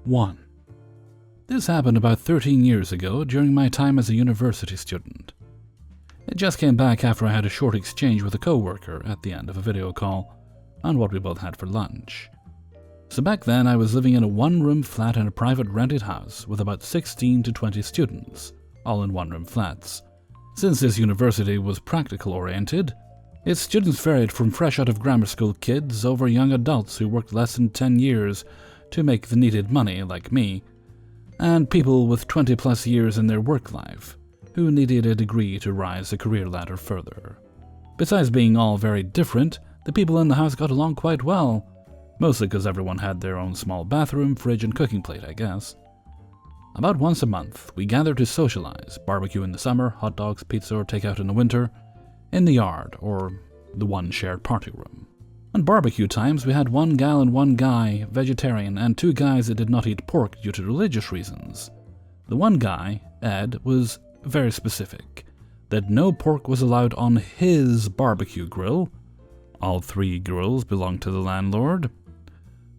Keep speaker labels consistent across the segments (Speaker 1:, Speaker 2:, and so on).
Speaker 1: 1. This happened about 13 years ago during my time as a university student. It just came back after I had a short exchange with a coworker at the end of a video call on what we both had for lunch. So back then I was living in a one-room flat in a private rented house with about 16 to 20 students, all in one-room flats. Since this university was practical-oriented, its students varied from fresh out of grammar school kids over young adults who worked less than 10 years to make the needed money like me, and people with 20-plus years in their work life who needed a degree to rise the career ladder further. Besides being all very different, the people in the house got along quite well, mostly because everyone had their own small bathroom, fridge, and cooking plate, I guess. About once a month, we gathered to socialize, barbecue in the summer, hot dogs, pizza, or takeout in the winter, in the yard, or the one shared party room. On barbecue times, we had one gal and one guy, vegetarian, and two guys that did not eat pork due to religious reasons. The one guy, Ed, was very specific, that no pork was allowed on his barbecue grill. All three grills belonged to the landlord,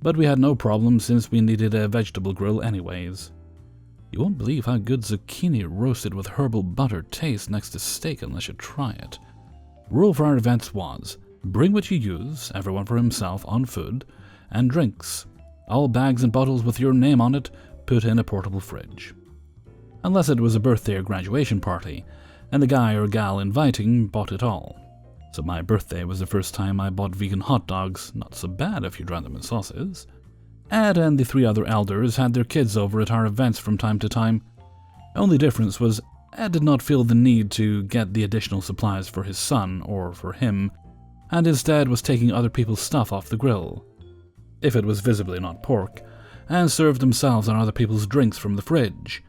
Speaker 1: but we had no problem since we needed a vegetable grill anyways. You won't believe how good zucchini roasted with herbal butter tastes next to steak unless you try it. Rule for our events was, bring what you use, everyone for himself, on food, and drinks. All bags and bottles with your name on it put in a portable fridge. Unless it was a birthday or graduation party, and the guy or gal inviting bought it all. So my birthday was the first time I bought vegan hot dogs, not so bad if you drown them in sauces. Ed and the three other elders had their kids over at our events from time to time. Only difference was Ed did not feel the need to get the additional supplies for his son or for him, and instead was taking other people's stuff off the grill, if it was visibly not pork, and served themselves and other people's drinks from the fridge.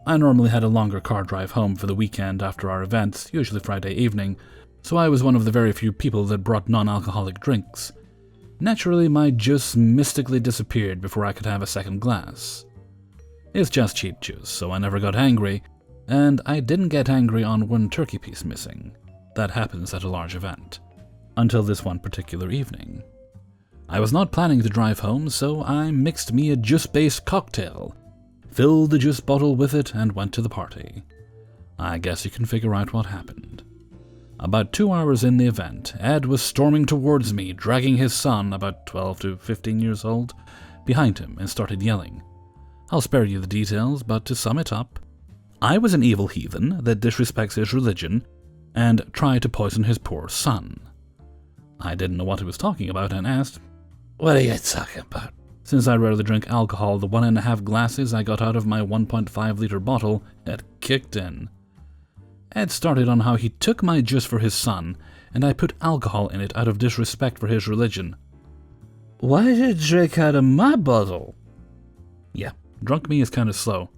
Speaker 1: I normally had a longer car drive home for the weekend after our events, usually Friday evening, so I was one of the very few people that brought non-alcoholic drinks. Naturally, my juice mystically disappeared before I could have a second glass. It's just cheap juice, so I never got angry, and I didn't get angry on one turkey piece missing. That happens at a large event. Until this one particular evening. I was not planning to drive home, so I mixed me a juice-based cocktail, filled the juice bottle with it, and went to the party. I guess you can figure out what happened. About 2 hours in the event, Ed was storming towards me, dragging his son, about 12 to 15 years old, behind him and started yelling. I'll spare you the details, but to sum it up, I was an evil heathen that disrespects his religion and tried to poison his poor son. I didn't know what he was talking about and asked, "What are you talking about?" Since I rarely drink alcohol, the 1.5 glasses I got out of my 1.5-liter bottle had kicked in. Ed started on how he took my juice for his son, and I put alcohol in it out of disrespect for his religion. "Why did you drink out of my bottle?" Yeah, drunk me is kinda slow.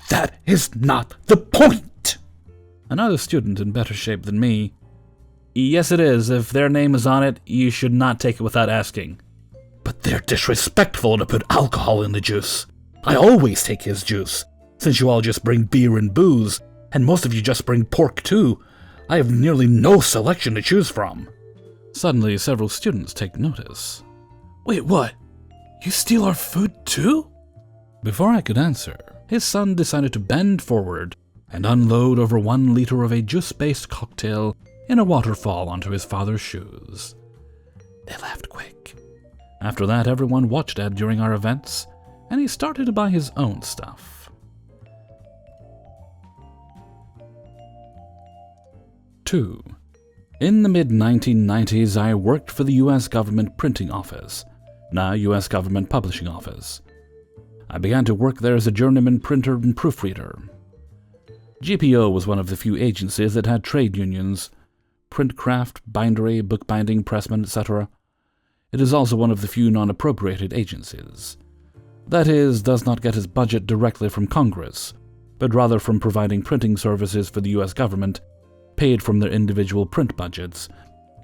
Speaker 1: "That is not the point!" Another student in better shape than me. "Yes, it is. If their name is on it, you should not take it without asking." "But they're disrespectful to put alcohol in the juice. I always take his juice, since you all just bring beer and booze, and most of you just bring pork too. I have nearly no selection to choose from." Suddenly, several students take notice. "Wait, what? You steal our food too?" Before I could answer, his son decided to bend forward and unload over 1 liter of a juice-based cocktail in a waterfall onto his father's shoes. They left quick. After that, everyone watched Ed during our events, and he started to buy his own stuff. 2. In the mid-1990s, I worked for the U.S. Government Printing Office, now U.S. Government Publishing Office. I began to work there as a journeyman printer and proofreader. GPO was one of the few agencies that had trade unions, printcraft, bindery, bookbinding, pressman, etc. It is also one of the few non-appropriated agencies. That is, does not get its budget directly from Congress, but rather from providing printing services for the U.S. government, paid from their individual print budgets,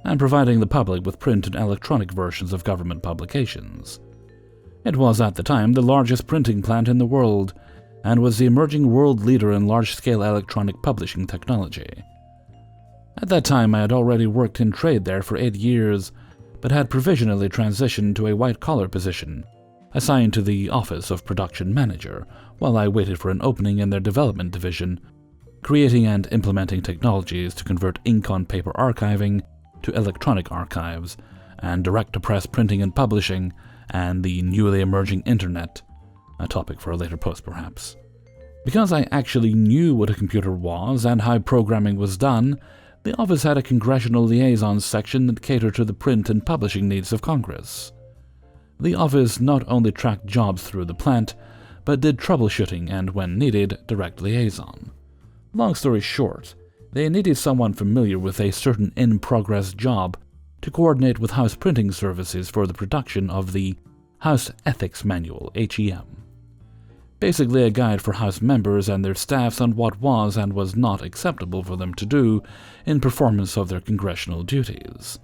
Speaker 1: and providing the public with print and electronic versions of government publications. It was at the time the largest printing plant in the world, and was the emerging world leader in large-scale electronic publishing technology. At that time I had already worked in trade there for 8 years, but had provisionally transitioned to a white-collar position, assigned to the office of production manager while I waited for an opening in their development division, creating and implementing technologies to convert ink on paper archiving to electronic archives, and direct-to-press printing and publishing, and the newly emerging internet, a topic for a later post perhaps. Because I actually knew what a computer was and how programming was done, the office had a congressional liaison section that catered to the print and publishing needs of Congress. The office not only tracked jobs through the plant, but did troubleshooting and, when needed, direct liaison. Long story short, they needed someone familiar with a certain in-progress job to coordinate with House Printing Services for the production of the House Ethics Manual, HEM. Basically a guide for House members and their staffs on what was and was not acceptable for them to do in performance of their congressional duties.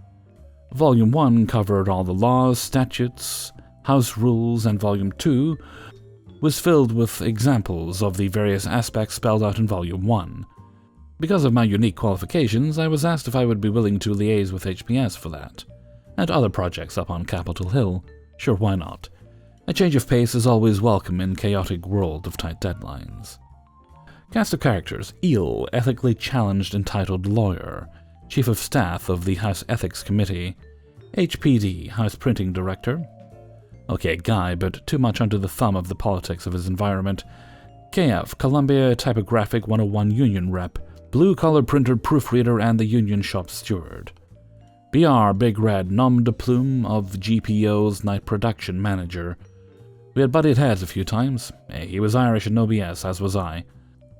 Speaker 1: Volume 1 covered all the laws, statutes, House rules, and Volume 2 was filled with examples of the various aspects spelled out in Volume 1. Because of my unique qualifications, I was asked if I would be willing to liaise with HPS for that, and other projects up on Capitol Hill. Sure, why not? A change of pace is always welcome in chaotic world of tight deadlines. Cast of characters: Eel, ethically challenged entitled lawyer, Chief of Staff of the House Ethics Committee, HPD, House Printing Director. Okay, guy, but too much under the thumb of the politics of his environment. KF, Columbia Typographic 101 Union Rep, blue-collar printer proofreader and the union shop steward. BR, Big Red, nom de plume of GPO's night production manager. We had butted heads a few times. He was Irish and no BS, as was I,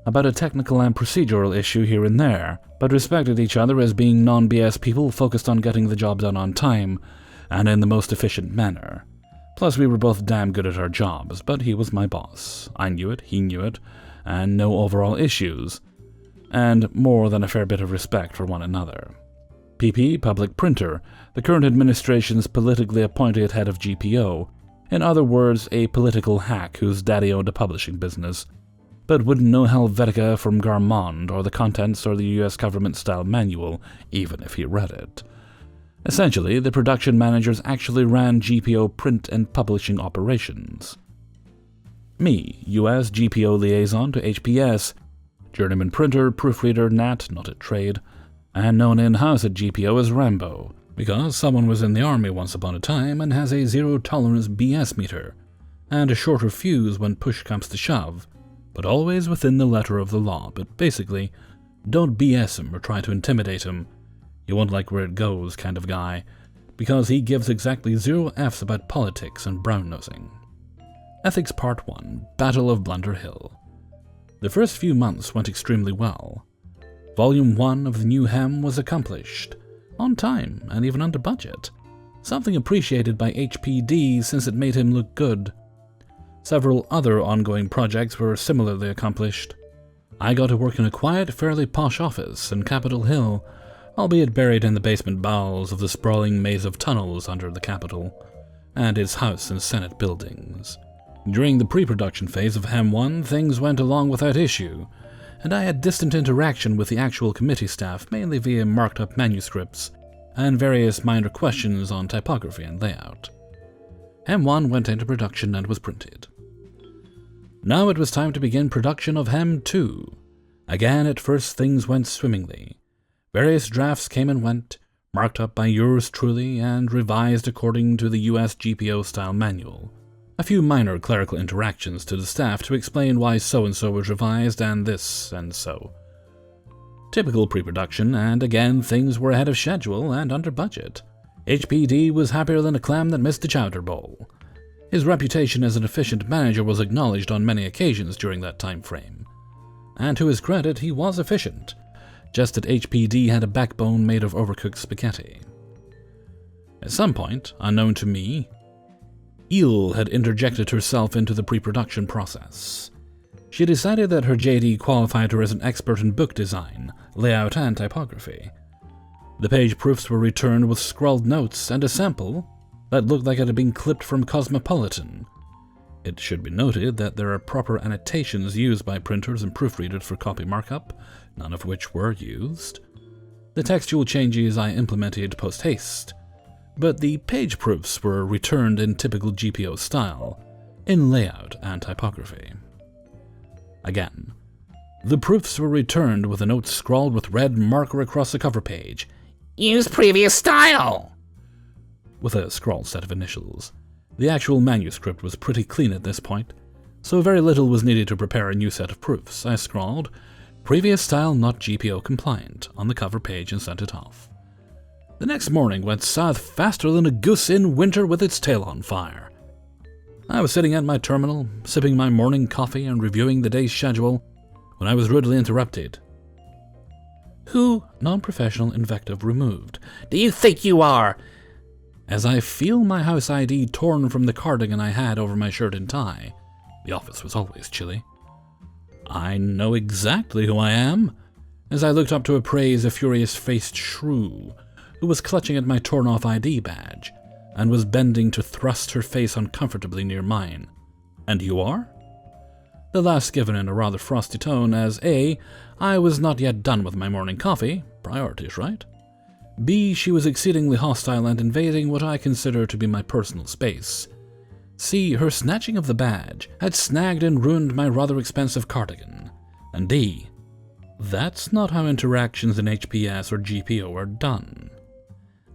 Speaker 1: about a technical and procedural issue here and there, but respected each other as being non-BS people focused on getting the job done on time and in the most efficient manner. Plus, we were both damn good at our jobs, but he was my boss. I knew it, he knew it, and no overall issues, and more than a fair bit of respect for one another. PP, Public Printer, the current administration's politically appointed head of GPO, in other words, a political hack whose daddy owned a publishing business, but wouldn't know Helvetica from Garmond or the contents or the US government-style manual, even if he read it. Essentially, the production managers actually ran GPO print and publishing operations. Me, US GPO liaison to HPS, journeyman printer, proofreader, Nat, not a trade, and known in-house at GPO as Rambo, because someone was in the army once upon a time and has a zero-tolerance BS meter, and a shorter fuse when push comes to shove, but always within the letter of the law. But basically, don't BS him or try to intimidate him. You won't like where it goes kind of guy, because he gives exactly 0 Fs about politics and brown-nosing. Ethics Part 1, Battle of Blunder Hill. The first few months went extremely well. Volume 1 of the new HEM was accomplished, on time and even under budget, something appreciated by HPD since it made him look good. Several other ongoing projects were similarly accomplished. I got to work in a quiet, fairly posh office in Capitol Hill, albeit buried in the basement bowels of the sprawling maze of tunnels under the Capitol, and its House and Senate buildings. During the pre-production phase of HEM 1, things went along without issue, and I had distant interaction with the actual committee staff, mainly via marked-up manuscripts and various minor questions on typography and layout. HEM 1 went into production and was printed. Now it was time to begin production of HEM 2. Again, at first things went swimmingly. Various drafts came and went, marked up by yours truly and revised according to the US GPO-style manual. A few minor clerical interactions to the staff to explain why so-and-so was revised and this and so. Typical pre-production, and again things were ahead of schedule and under budget. HPD was happier than a clam that missed the chowder bowl. His reputation as an efficient manager was acknowledged on many occasions during that time frame. And to his credit, he was efficient, just that HPD had a backbone made of overcooked spaghetti. At some point, unknown to me, Eel had interjected herself into the pre-production process. She decided that her JD qualified her as an expert in book design, layout, and typography. The page proofs were returned with scrawled notes and a sample that looked like it had been clipped from Cosmopolitan. It should be noted that there are proper annotations used by printers and proofreaders for copy markup, none of which were used. The textual changes I implemented post-haste, but the page proofs were returned in typical GPO style, in layout and typography. Again, the proofs were returned with a note scrawled with red marker across the cover page.
Speaker 2: Use previous style!
Speaker 1: With a scrawled set of initials. The actual manuscript was pretty clean at this point, so very little was needed to prepare a new set of proofs. I scrawled, "Previous style not GPO compliant," on the cover page and sent it off. The next morning went south faster than a goose in winter with its tail on fire. I was sitting at my terminal, sipping my morning coffee and reviewing the day's schedule, when I was rudely interrupted. "Who?" Non-professional invective removed.
Speaker 2: Do you think you are?
Speaker 1: As I feel my house ID torn from the cardigan I had over my shirt and tie. The office was always chilly. I know exactly who I am, as I looked up to appraise a furious-faced shrew who was clutching at my torn-off ID badge and was bending to thrust her face uncomfortably near mine. "And you are?" The last given in a rather frosty tone, as A, I was not yet done with my morning coffee, priorities, right? B, she was exceedingly hostile and invading what I consider to be my personal space. C, her snatching of the badge had snagged and ruined my rather expensive cardigan. And D, that's not how interactions in HPS or GPO are done.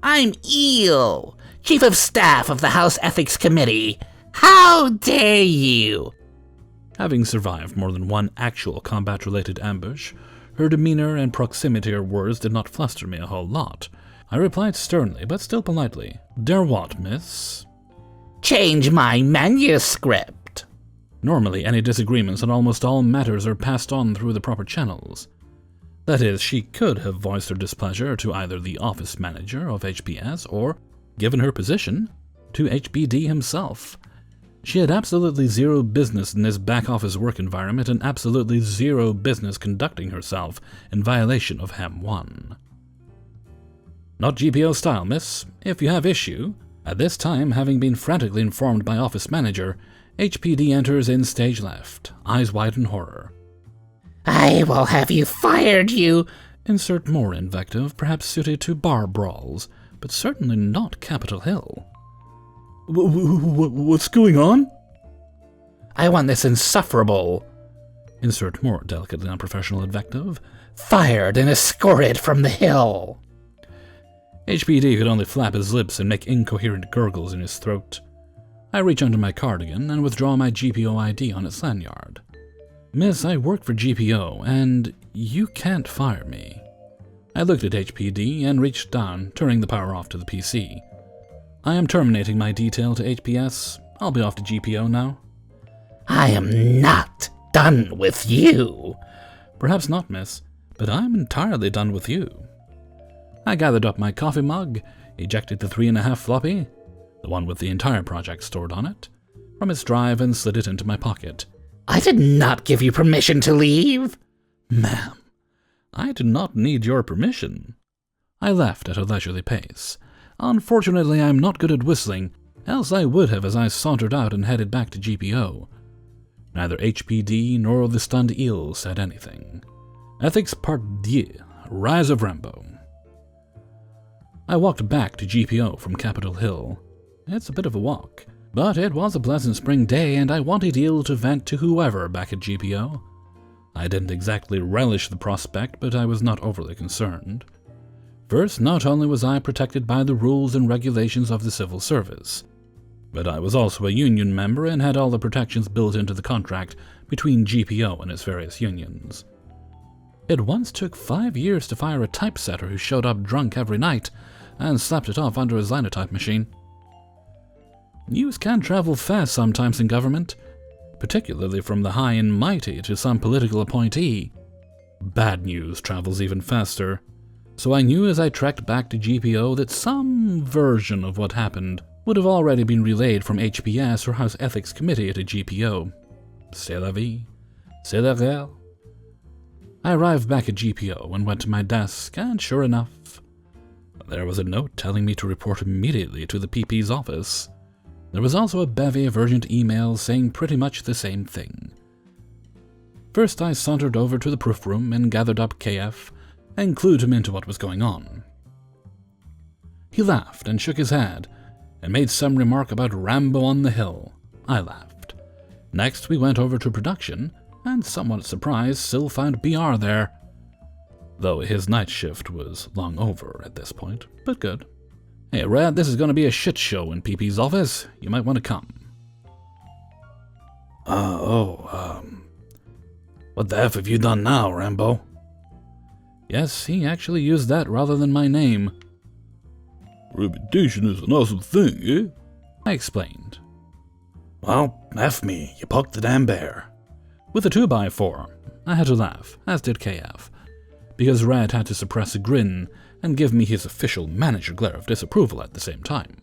Speaker 2: I'm Eel, Chief of Staff of the House Ethics Committee. How dare you?
Speaker 1: Having survived more than one actual combat-related ambush, her demeanor and proximity or words did not fluster me a whole lot. I replied sternly, but still politely, "Dare what, miss?"
Speaker 2: Change my manuscript.
Speaker 1: Normally, any disagreements on almost all matters are passed on through the proper channels. That is, she could have voiced her displeasure to either the office manager of HPS or, given her position, to HBD himself. She had absolutely zero business in this back-office work environment and absolutely zero business conducting herself in violation of Hem 1. "Not GPO style, miss. If you have issue..." At this time, having been frantically informed by office manager, HPD enters in stage left, eyes wide in horror.
Speaker 2: I will have you fired, you...
Speaker 1: Insert more invective, perhaps suited to bar brawls, but certainly not Capitol Hill. What's going on?
Speaker 2: I want this insufferable...
Speaker 1: Insert more delicately unprofessional invective.
Speaker 2: Fired and escorted from the hill.
Speaker 1: HPD could only flap his lips and make incoherent gurgles in his throat. I reach under my cardigan and withdraw my GPO ID on its lanyard. "Miss, I work for GPO, and you can't fire me." I looked at HPD and reached down, turning the power off to the PC. "I am terminating my detail to HPS. I'll be off to GPO now."
Speaker 2: I am not done with you.
Speaker 1: "Perhaps not, miss, but I'm entirely done with you." I gathered up my coffee mug, ejected the 3.5 floppy, the one with the entire project stored on it, from its drive and slid it into my pocket.
Speaker 2: I did not give you permission to leave.
Speaker 1: "Ma'am, I do not need your permission." I left at a leisurely pace. Unfortunately, I am not good at whistling, else I would have as I sauntered out and headed back to GPO. Neither HPD nor the stunned eel said anything. Ethics Part D, Rise of Rambo. I walked back to GPO from Capitol Hill. It's a bit of a walk, but it was a pleasant spring day and I wanted Eel to vent to whoever back at GPO. I didn't exactly relish the prospect, but I was not overly concerned. First, not only was I protected by the rules and regulations of the civil service, but I was also a union member and had all the protections built into the contract between GPO and its various unions. It once took 5 years to fire a typesetter who showed up drunk every night and slapped it off under his linotype machine. News can travel fast sometimes in government, particularly from the high and mighty to some political appointee. Bad news travels even faster, so I knew as I trekked back to GPO that some version of what happened would have already been relayed from HPS or House Ethics Committee to GPO. C'est la vie, c'est la guerre. I arrived back at GPO and went to my desk, and sure enough, there was a note telling me to report immediately to the PP's office. There was also a bevy of urgent emails saying pretty much the same thing. First, I sauntered over to the proof room and gathered up KF and clued him into what was going on. He laughed and shook his head and made some remark about Rambo on the hill. I laughed. Next, we went over to production, and somewhat surprised, still found BR there. Though his night shift was long over at this point, but good. Hey, Red, this is going to be a shit show in PP's office. You might want to come.
Speaker 3: What the F have you done now, Rambo?
Speaker 1: Yes, he actually used that rather than my name.
Speaker 3: Reputation is an awesome thing, eh?
Speaker 1: I explained.
Speaker 3: Well, F me, you poked the damn bear.
Speaker 1: With a 2x4, I had to laugh, as did KF, because Red had to suppress a grin and give me his official manager glare of disapproval at the same time.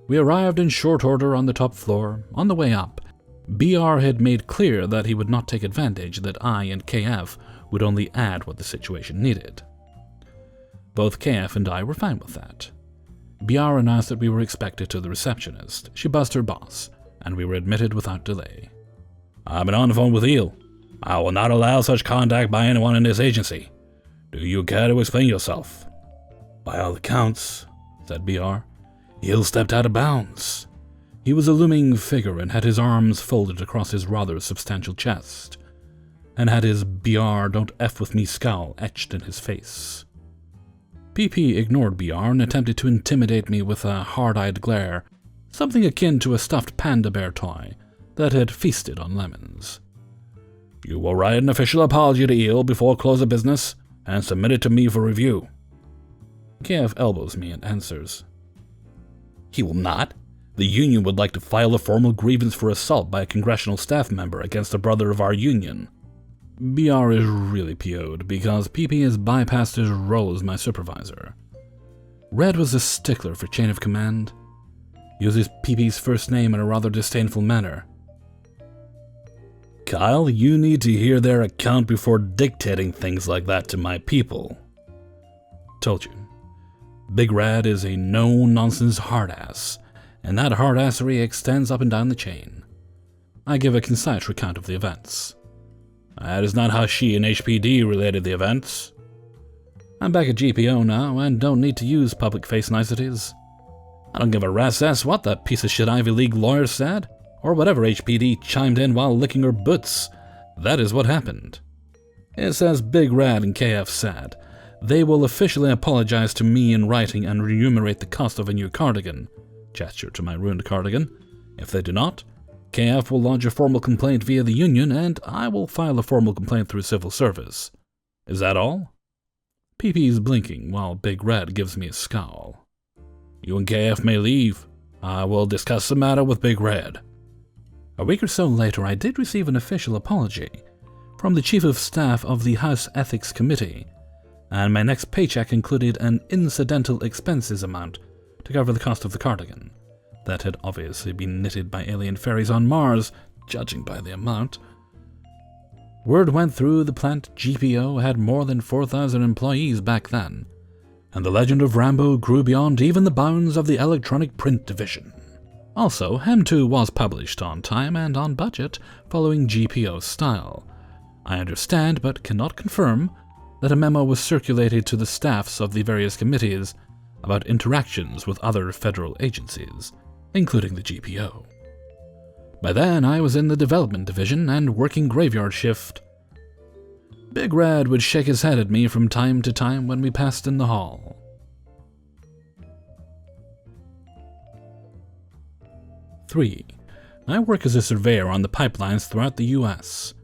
Speaker 1: We arrived in short order on the top floor. On the way up, BR had made clear that he would not take advantage, that I and KF would only add what the situation needed. Both KF and I were fine with that. BR announced that we were expected to the receptionist. She buzzed her boss, and we were admitted without delay.
Speaker 3: I've been on the phone with Eel. I will not allow such contact by anyone in this agency. Do you care to explain yourself? By all accounts, said BR, Eel stepped out of bounds.
Speaker 1: He was a looming figure and had his arms folded across his rather substantial chest, and had his BR don't F with me scowl etched in his face. PP ignored BR and attempted to intimidate me with a hard-eyed glare, something akin to a stuffed panda bear toy that had feasted on lemons.
Speaker 3: You will write an official apology to Eel before close of business and submit it to me for review.
Speaker 1: KF elbows me and answers.
Speaker 3: He will not. The union would like to file a formal grievance for assault by a congressional staff member against a brother of our union.
Speaker 1: BR is really PO'd because PP has bypassed his role as my supervisor. Red was a stickler for chain of command. Uses PP's first name in a rather disdainful manner.
Speaker 3: Kyle, you need to hear their account before dictating things like that to my people.
Speaker 1: Told you. Big Red is a no-nonsense hard-ass, and that hard-assery extends up and down the chain. I give a concise recount of the events.
Speaker 3: That is not how she and HPD related the events.
Speaker 1: I'm back at GPO now and don't need to use public face niceties. I don't give a rat's ass what that piece of shit Ivy League lawyer said, or whatever HPD chimed in while licking her boots. That is what happened. It's as Big Red and KF said. They will officially apologize to me in writing and remunerate the cost of a new cardigan. Gesture to my ruined cardigan. If they do not, KF will lodge a formal complaint via the union, and I will file a formal complaint through civil service. Is that all? PP's blinking while Big Red gives me a scowl.
Speaker 3: You and KF may leave. I will discuss the matter with Big Red.
Speaker 1: A week or so later, I did receive an official apology from the Chief of Staff of the House Ethics Committee, and my next paycheck included an incidental expenses amount to cover the cost of the cardigan. That had obviously been knitted by alien fairies on Mars, judging by the amount. Word went through the plant GPO had more than 4,000 employees back then, and the legend of Rambo grew beyond even the bounds of the electronic print division. Also, Hem 2 was published on time and on budget, following GPO style. I understand, but cannot confirm, that a memo was circulated to the staffs of the various committees about interactions with other federal agencies, including the GPO. By then, I was in the development division and working graveyard shift. Big Red would shake his head at me from time to time when we passed in the hall. Three, I work as a surveyor on the pipelines throughout the U.S.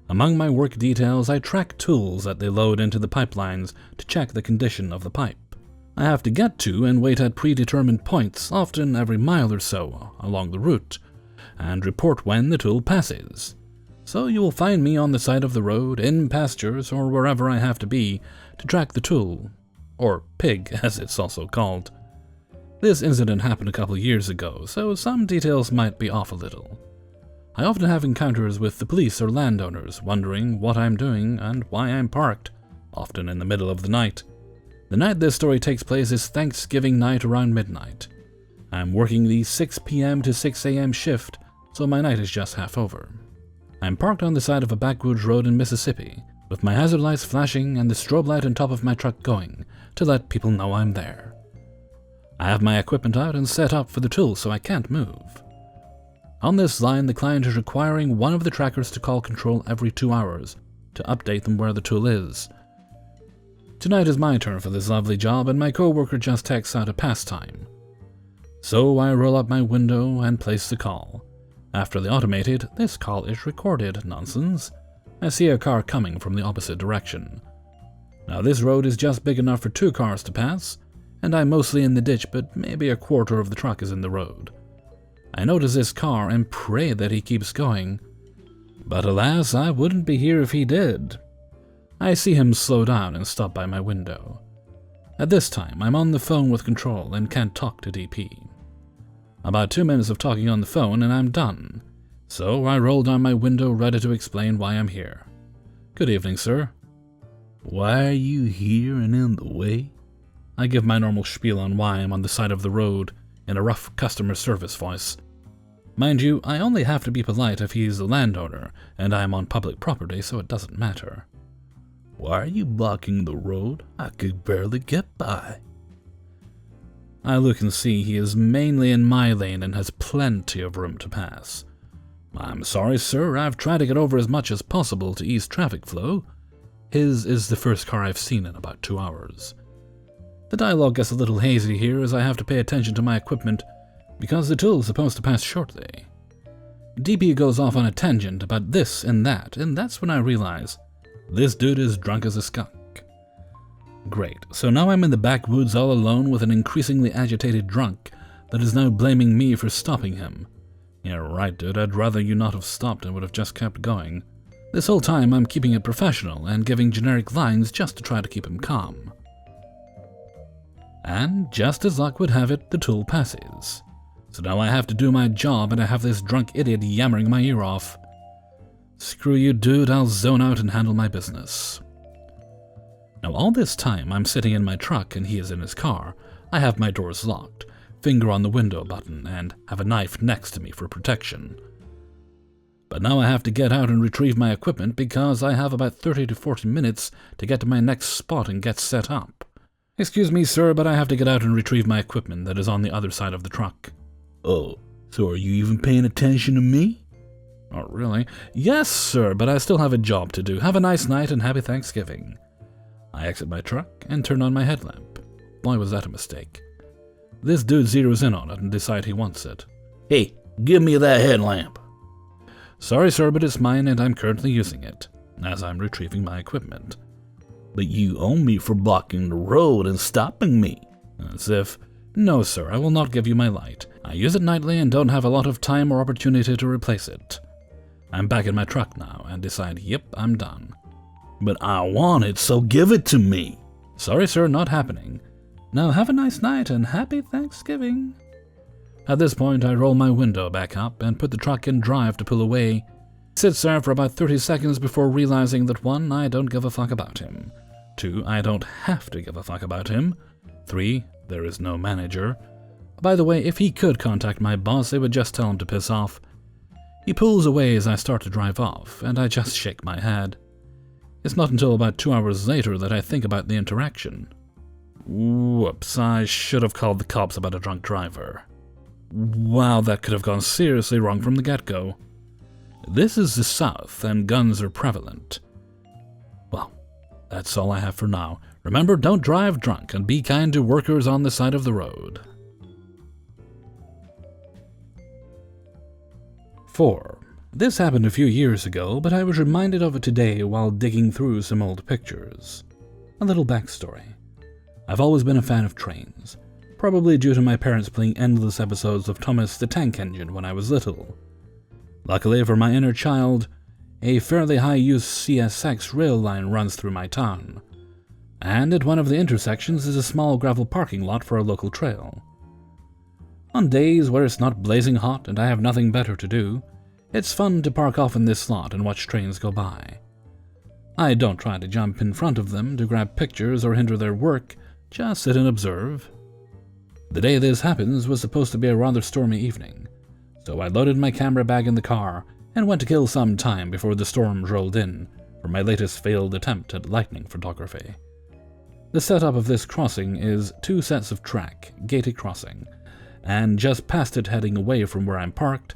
Speaker 1: Among my work details, I track tools that they load into the pipelines to check the condition of the pipe. I have to get to and wait at predetermined points, often every mile or so, along the route, and report when the tool passes. So you will find me on the side of the road, in pastures, or wherever I have to be to track the tool, or pig as it's also called. This incident happened a couple years ago, so some details might be off a little. I often have encounters with the police or landowners, wondering what I'm doing and why I'm parked, often in the middle of the night. The night this story takes place is Thanksgiving night around midnight. I'm working the 6 p.m. to 6 a.m. shift, so my night is just half over. I'm parked on the side of a backwoods road in Mississippi, with my hazard lights flashing and the strobe light on top of my truck going, to let people know I'm there. I have my equipment out and set up for the tool so I can't move. On this line, the client is requiring one of the trackers to call control every 2 hours to update them where the tool is. Tonight is my turn for this lovely job, and my coworker just texts out a pastime. So I roll up my window and place the call. After the automated, "This call is recorded" nonsense, I see a car coming from the opposite direction. Now this road is just big enough for 2 cars to pass, and I'm mostly in the ditch, but maybe a quarter of the truck is in the road. I notice this car and pray that he keeps going. But alas, I wouldn't be here if he did. I see him slow down and stop by my window. At this time, I'm on the phone with control and can't talk to DP. About 2 minutes of talking on the phone and I'm done. So I roll down my window ready to explain why I'm here. "Good evening, sir."
Speaker 3: Why are you here and in the way?
Speaker 1: I give my normal spiel on why I'm on the side of the road in a rough customer service voice. Mind you, I only have to be polite if he's the landowner, and I am on public property, so it doesn't matter.
Speaker 3: Why are you blocking the road? I could barely get by.
Speaker 1: I look and see he is mainly in my lane and has plenty of room to pass. "I'm sorry, sir, I've tried to get over as much as possible to ease traffic flow. His is the first car I've seen in about 2 hours. The dialogue gets a little hazy here as I have to pay attention to my equipment because the tool is supposed to pass shortly. DP goes off on a tangent about this and that's when I realize this dude is drunk as a skunk. Great, so now I'm in the backwoods all alone with an increasingly agitated drunk that is now blaming me for stopping him. Yeah, right, dude, I'd rather you not have stopped and would have just kept going. This whole time I'm keeping it professional and giving generic lines just to try to keep him calm. And just as luck would have it, the tool passes. So now I have to do my job and I have this drunk idiot yammering my ear off. Screw you, dude, I'll zone out and handle my business. Now all this time I'm sitting in my truck and he is in his car. I have my doors locked, finger on the window button, and have a knife next to me for protection. But now I have to get out and retrieve my equipment because I have about 30 to 40 minutes to get to my next spot and get set up. Excuse me, sir, but I have to get out and retrieve my equipment that is on the other side of the truck.
Speaker 3: Oh, so are you even paying attention to me?
Speaker 1: Not really. Yes, sir, but I still have a job to do. Have a nice night and happy Thanksgiving. I exit my truck and turn on my headlamp. Why was that a mistake? This dude zeroes in on it and decides he wants it.
Speaker 3: Hey, give me that headlamp.
Speaker 1: Sorry, sir, but it's mine and I'm currently using it, as I'm retrieving my equipment.
Speaker 3: But you owe me for blocking the road and stopping me.
Speaker 1: As if, no, sir, I will not give you my light. I use it nightly and don't have a lot of time or opportunity to replace it. I'm back in my truck now and decide, yep, I'm done.
Speaker 3: But I want it, so give it to me.
Speaker 1: Sorry, sir, not happening. Now have a nice night and happy Thanksgiving. At this point, I roll my window back up and put the truck in drive to pull away. Sits there for about 30 seconds before realizing that 1, I don't give a fuck about him. 2, I don't have to give a fuck about him. 3, there is no manager. By the way, if he could contact my boss, they would just tell him to piss off. He pulls away as I start to drive off, and I just shake my head. It's not until about 2 hours later that I think about the interaction. Whoops, I should have called the cops about a drunk driver. Wow, that could have gone seriously wrong from the get-go. This is the South, and guns are prevalent. Well, that's all I have for now. Remember, don't drive drunk, and be kind to workers on the side of the road. 4. This happened a few years ago, but I was reminded of it today while digging through some old pictures. A little backstory. I've always been a fan of trains, probably due to my parents playing endless episodes of Thomas the Tank Engine when I was little. Luckily for my inner child, a fairly high-use CSX rail line runs through my town, and at one of the intersections is a small gravel parking lot for a local trail. On days where it's not blazing hot and I have nothing better to do, it's fun to park off in this lot and watch trains go by. I don't try to jump in front of them to grab pictures or hinder their work, just sit and observe. The day this happens was supposed to be a rather stormy evening, so I loaded my camera bag in the car and went to kill some time before the storms rolled in for my latest failed attempt at lightning photography. The setup of this crossing is 2 sets of track, gated crossing, and just past it heading away from where I'm parked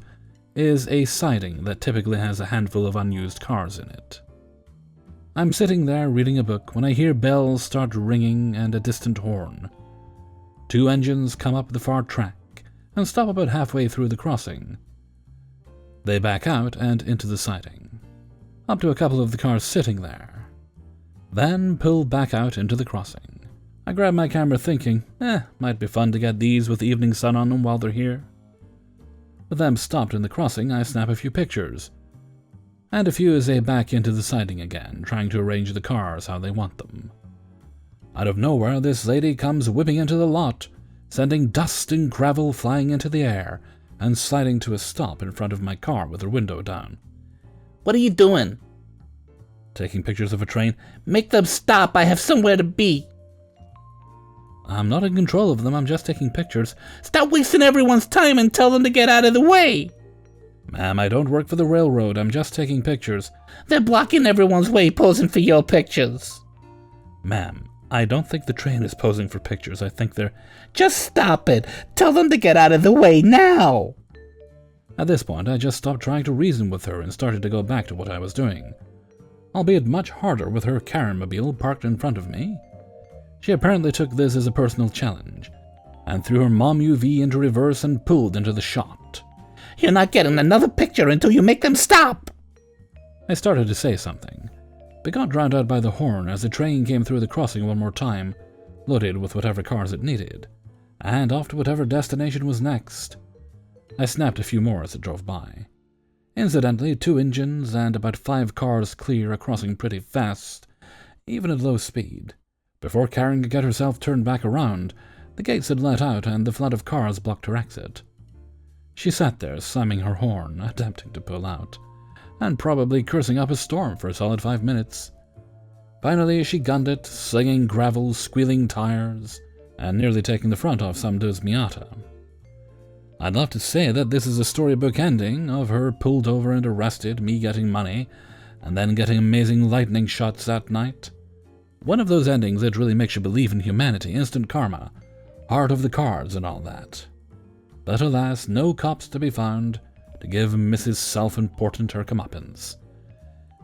Speaker 1: is a siding that typically has a handful of unused cars in it. I'm sitting there reading a book when I hear bells start ringing and a distant horn. 2 engines come up the far track and stop about halfway through the crossing. They back out and into the siding, up to a couple of the cars sitting there, then pull back out into the crossing. I grab my camera thinking, might be fun to get these with the evening sun on them while they're here. With them stopped in the crossing, I snap a few pictures, and a few as they back into the siding again, trying to arrange the cars how they want them. Out of nowhere, this lady comes whipping into the lot, sending dust and gravel flying into the air, and sliding to a stop in front of my car with her window down.
Speaker 2: What are you doing?
Speaker 1: Taking pictures of a train.
Speaker 2: Make them stop, I have somewhere to be.
Speaker 1: I'm not in control of them, I'm just taking pictures.
Speaker 2: Stop wasting everyone's time and tell them to get out of the way.
Speaker 1: Ma'am, I don't work for the railroad, I'm just taking pictures.
Speaker 2: They're blocking everyone's way posing for your pictures.
Speaker 1: Ma'am, I don't think the train is posing for pictures, I think they're...
Speaker 2: Just stop it. Tell them to get out of the way now.
Speaker 1: At this point, I just stopped trying to reason with her and started to go back to what I was doing. Albeit much harder with her Karen-mobile parked in front of me. She apparently took this as a personal challenge, and threw her mom UV into reverse and pulled into the shot.
Speaker 2: You're not getting another picture until you make them stop.
Speaker 1: I started to say something, but got drowned out by the horn as the train came through the crossing one more time, loaded with whatever cars it needed, and off to whatever destination was next. I snapped a few more as it drove by. Incidentally, 2 engines and about 5 cars clear a crossing pretty fast, even at low speed. Before Karen could get herself turned back around, the gates had let out and the flood of cars blocked her exit. She sat there, slamming her horn, attempting to pull out, and probably cursing up a storm for a solid 5 minutes. Finally, she gunned it, slinging gravel, squealing tires, and nearly taking the front off some dude's Miata. I'd love to say that this is a storybook ending of her pulled over and arrested, me getting money, and then getting amazing lightning shots that night. One of those endings that really makes you believe in humanity, instant karma, heart of the cards and all that. But alas, no cops to be found to give Mrs. Self-Important her comeuppance.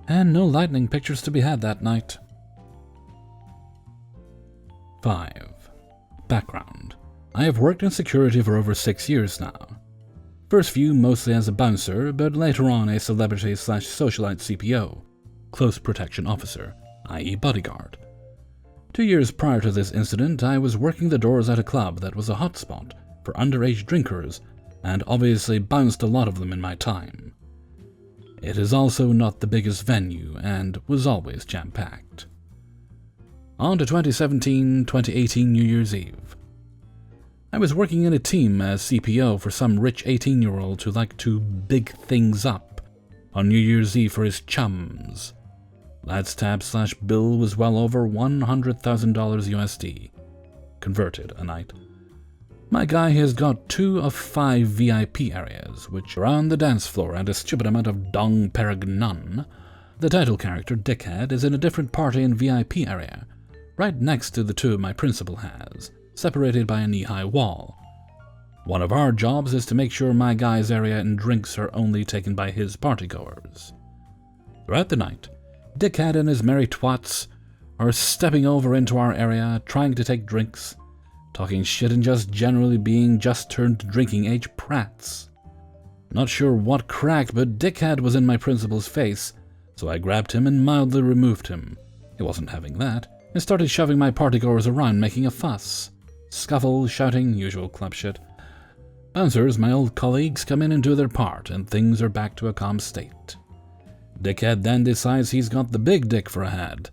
Speaker 1: And no lightning pictures to be had that night. 5. Background. I have worked in security for over 6 years now. First few mostly as a bouncer, but later on a celebrity/socialite CPO, close protection officer, i.e. bodyguard. 2 years prior to this incident, I was working the doors at a club that was a hotspot for underage drinkers, and obviously bounced a lot of them in my time. It is also not the biggest venue, and was always jam-packed. On to 2017-2018 New Year's Eve. I was working in a team as CPO for some rich 18-year-old who liked to big things up on New Year's Eve for his chums. Lad's tab/bill was well over $100,000 USD, converted a night. My guy has got 2 of 5 VIP areas, which are on the dance floor and a stupid amount of dong perignon. The title character, Dickhead, is in a different party and VIP area, right next to the 2 my principal has, separated by a knee-high wall. One of our jobs is to make sure my guy's area and drinks are only taken by his partygoers. Throughout the night, Dickhead and his merry twats are stepping over into our area, trying to take drinks, talking shit and just generally being just-turned drinking age prats. Not sure what cracked, but Dickhead was in my principal's face, so I grabbed him and mildly removed him. He wasn't having that, and started shoving my partygoers around, making a fuss. Scuffle, shouting, usual club shit. Bouncers, my old colleagues, come in and do their part, and things are back to a calm state. Dickhead then decides he's got the big dick for a head.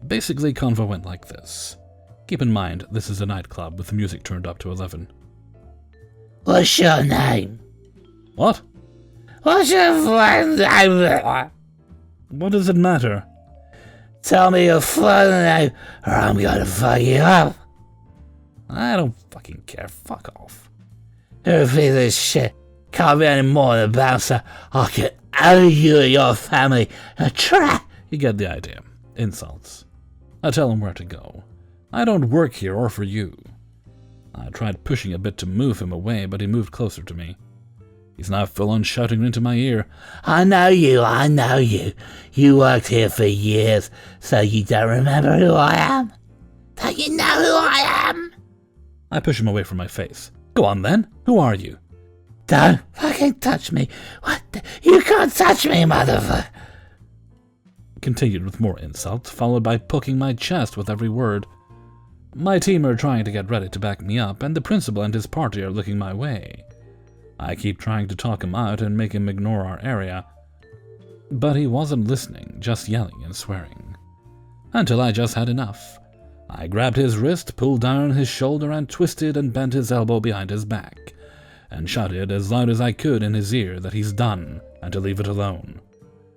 Speaker 1: Basically, convo went like this. Keep in mind, this is a nightclub with the music turned up to 11.
Speaker 2: What's your name?
Speaker 1: What?
Speaker 2: What's your fucking name?
Speaker 1: What does it matter?
Speaker 2: Tell me your fucking name, or I'm gonna fuck you up.
Speaker 1: I don't fucking care. Fuck off.
Speaker 2: You're a piece of shit. Can't be any more than a bouncer. I'll get out of you and your family. A trap.
Speaker 1: You get the idea. Insults. I tell him where to go. I don't work here or for you. I tried pushing a bit to move him away, but he moved closer to me. He's now full on shouting into my ear.
Speaker 2: I know you. You worked here for years, so you don't remember who I am? Don't you know who I am?
Speaker 1: I push him away from my face. Go on then, who are you?
Speaker 2: Don't fucking touch me. What you can't touch me, motherfucker.
Speaker 1: Continued with more insults, followed by poking my chest with every word. My team are trying to get ready to back me up, and the principal and his party are looking my way. I keep trying to talk him out and make him ignore our area, but he wasn't listening, just yelling and swearing. Until I just had enough. I grabbed his wrist, pulled down his shoulder, and twisted and bent his elbow behind his back, and shouted as loud as I could in his ear that he's done and to leave it alone.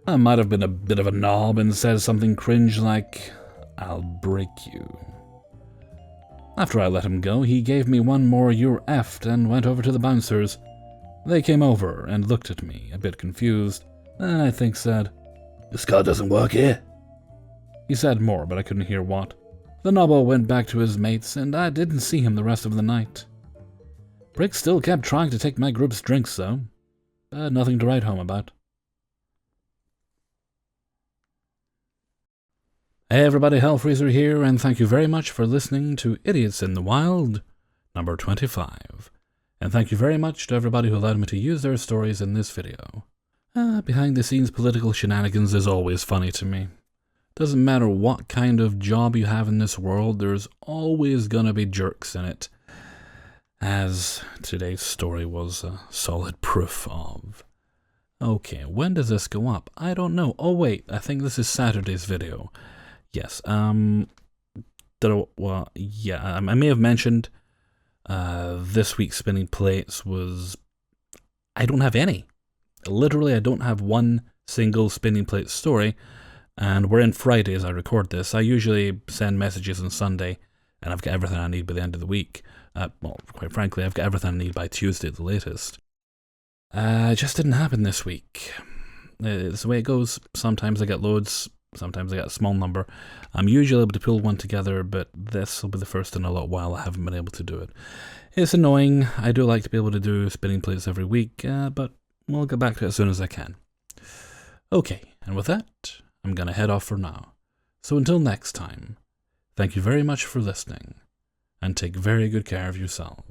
Speaker 1: I might have been a bit of a knob and said something cringe like, "I'll break you." After I let him go, he gave me one more "you're effed" and went over to the bouncers. They came over and looked at me, a bit confused, and I think said,
Speaker 3: "This car doesn't work here."
Speaker 1: He said more, but I couldn't hear what. The nobbo went back to his mates, and I didn't see him the rest of the night. Brick still kept trying to take my group's drinks, though. Nothing to write home about. Hey everybody, Hellfreezer here, and thank you very much for listening to Idiots in the Wild, number 25. And thank you very much to everybody who allowed me to use their stories in this video. Behind-the-scenes political shenanigans is always funny to me. Doesn't matter what kind of job you have in this world, there's always gonna be jerks in it. As today's story was solid proof of. Okay, when does this go up? I don't know. Oh wait, I think this is Saturday's video. Yes, I may have mentioned this week's spinning plates was... I don't have any. Literally, I don't have one single spinning plate story, and we're in Friday as I record this. I usually send messages on Sunday, and I've got everything I need by the end of the week. Well, quite frankly, I've got everything I need by Tuesday at the latest. It just didn't happen this week. It's the way it goes. Sometimes I get loads, sometimes I get a small number. I'm usually able to pull one together, but this will be the first in a lot while I haven't been able to do it. It's annoying. I do like to be able to do spinning plates every week, but we'll get back to it as soon as I can. Okay, and with that, I'm going to head off for now. So until next time, thank you very much for listening, and take very good care of yourselves.